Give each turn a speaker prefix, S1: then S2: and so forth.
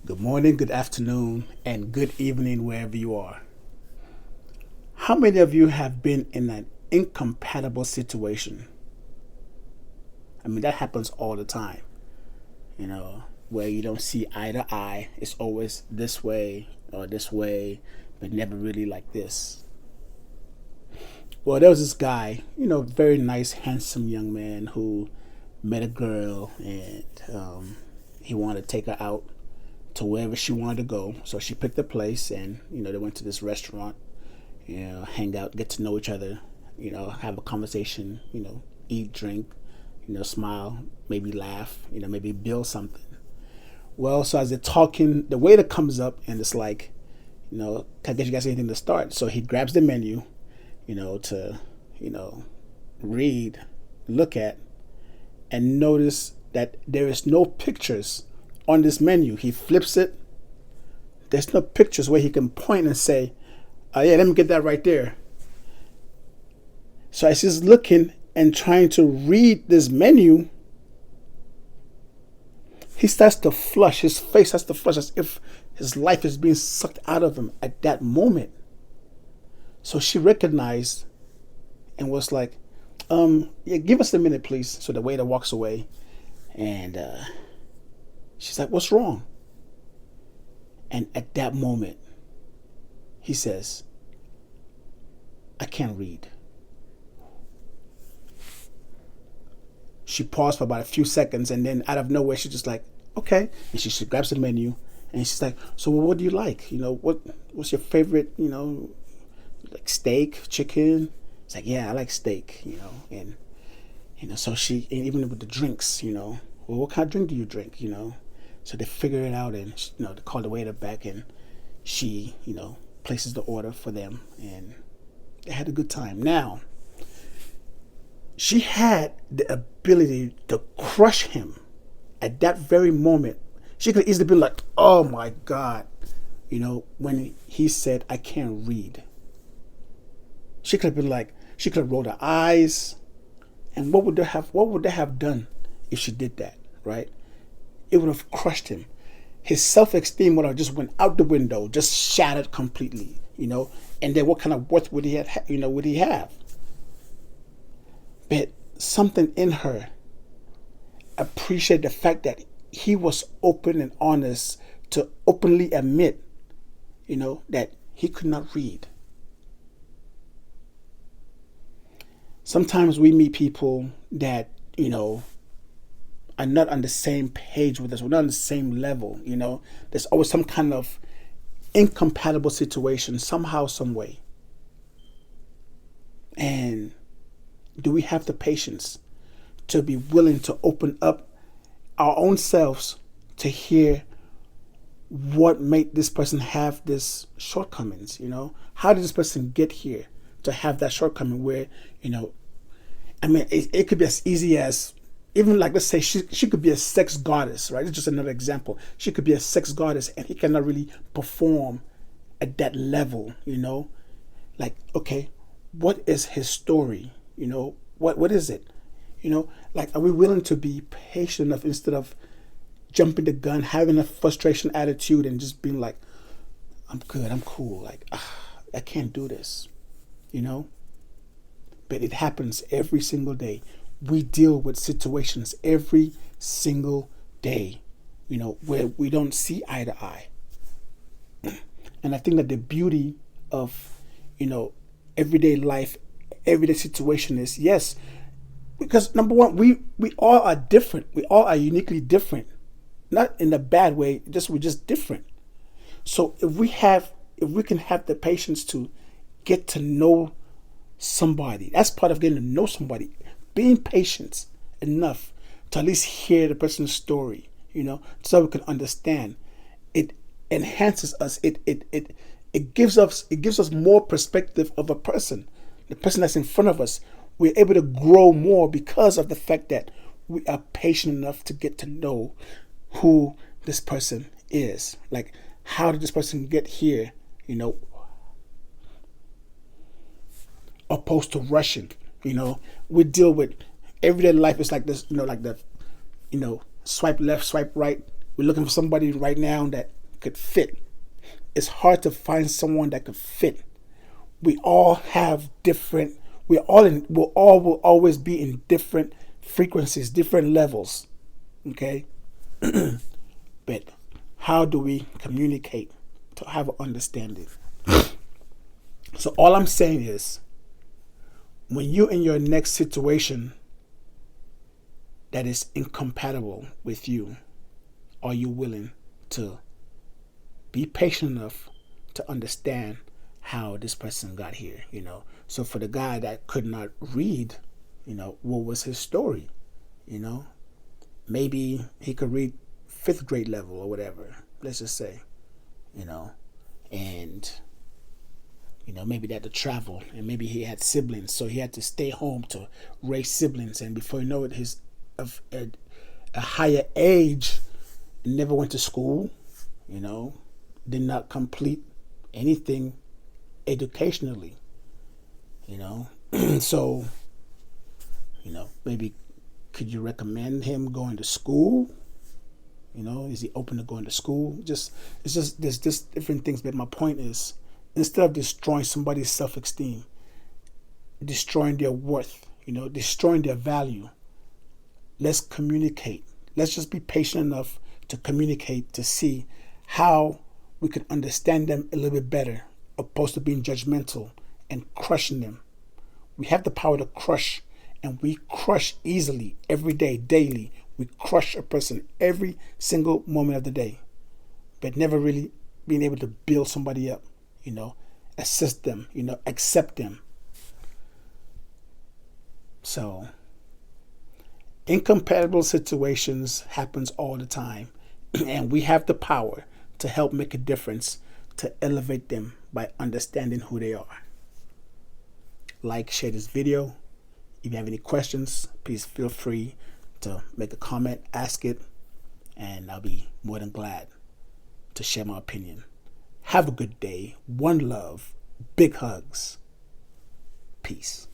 S1: Good morning, good afternoon, and good evening wherever you are. How many of you have been in an incompatible situation? I mean, that happens all the time, where you don't see eye to eye. It's always this way, but never really like this. Well, there was this guy, very nice, handsome young man who met a girl and he wanted to take her out to wherever she wanted to go. So she picked a place and, they went to this restaurant, hang out, get to know each other, have a conversation, eat, drink, smile, maybe laugh, maybe build something. Well, so as they're talking, the waiter comes up and it's like, can I get you guys anything to start? So he grabs the menu, to, read, look at, and notice that there is no pictures on this menu. He flips it. There's no pictures where he can point and say, "Oh yeah, let me get that right there." So as he's looking and trying to read this menu, he starts to flush. His face starts to flush as if his life is being sucked out of him at that moment. So she recognized and was like, yeah, give us a minute, please. So the waiter walks away and she's like, what's wrong? And at that moment, he says, I can't read. She paused for about a few seconds and then out of nowhere, she's just like, okay. And she grabs the menu and she's like, so what do you like? What's your favorite, like steak, chicken? It's like, yeah, I like steak, and, so she, and even with the drinks, well, what kind of drink do you drink, So they figure it out and, they call the waiter back and she, places the order for them and they had a good time. Now, she had the ability to crush him at that very moment. She could easily be like, oh my God, when he said, I can't read. She could have been like, she could have rolled her eyes. And what would they have done if she did that, right? It would have crushed him. His self-esteem would have just went out the window, just shattered completely, And then what kind of worth would he have? But something in her appreciated the fact that he was open and honest to openly admit, that he could not read. Sometimes we meet people that, are not on the same page with us. We're not on the same level, There's always some kind of incompatible situation somehow, some way. And do we have the patience to be willing to open up our own selves to hear what made this person have this shortcomings? How did this person get here to have that shortcoming where, it could be as easy as, even like, let's say she could be a sex goddess, right? It's just another example. She could be a sex goddess and he cannot really perform at that level, Like, okay, what is his story? What is it? Like, are we willing to be patient enough instead of jumping the gun, having a frustration attitude and just being like, I'm good, I'm cool. Like, I can't do this, But it happens every single day. We deal with situations every single day, where we don't see eye to eye. And I think that the beauty of, everyday life, everyday situation is, yes, because number one, we all are different. We all are uniquely different. Not in a bad way, we're just different. So if we can have the patience to get to know somebody, that's part of getting to know somebody. Being patient enough to at least hear the person's story, so we can understand. It enhances us. It gives us more perspective of a person, the person that's in front of us. We're able to grow more because of the fact that we are patient enough to get to know who this person is. Like, how did this person get here? Opposed to rushing. We deal with everyday life. It's like this, like the, swipe left, swipe right. We're looking for somebody right now that could fit. It's hard to find someone that could fit. We all have different. Will always be in different frequencies, different levels. Okay, but how do we communicate to have an understanding? So all I'm saying is, when you're in your next situation that is incompatible with you, are you willing to be patient enough to understand how this person got here? So for the guy that could not read, what was his story? Maybe he could read fifth grade level or whatever, let's just say, and maybe they had to travel, and maybe he had siblings, so he had to stay home to raise siblings, and before you know it, his of a higher age, never went to school, did not complete anything educationally, so maybe could you recommend him going to school? Is he open to going to school? There's just different things. But my point is, instead of destroying somebody's self-esteem, destroying their worth, destroying their value, let's communicate. Let's just be patient enough to communicate, to see how we can understand them a little bit better, opposed to being judgmental and crushing them. We have the power to crush, and we crush easily every day, daily. We crush a person every single moment of the day, but never really being able to build somebody up, assist them, accept them. So incompatible situations happens all the time, and we have the power to help make a difference, to elevate them by understanding who they are. Like, share this video. If you have any questions, please feel free to make a comment, ask it, and I'll be more than glad to share my opinion. Have a good day. One love. Big hugs. Peace.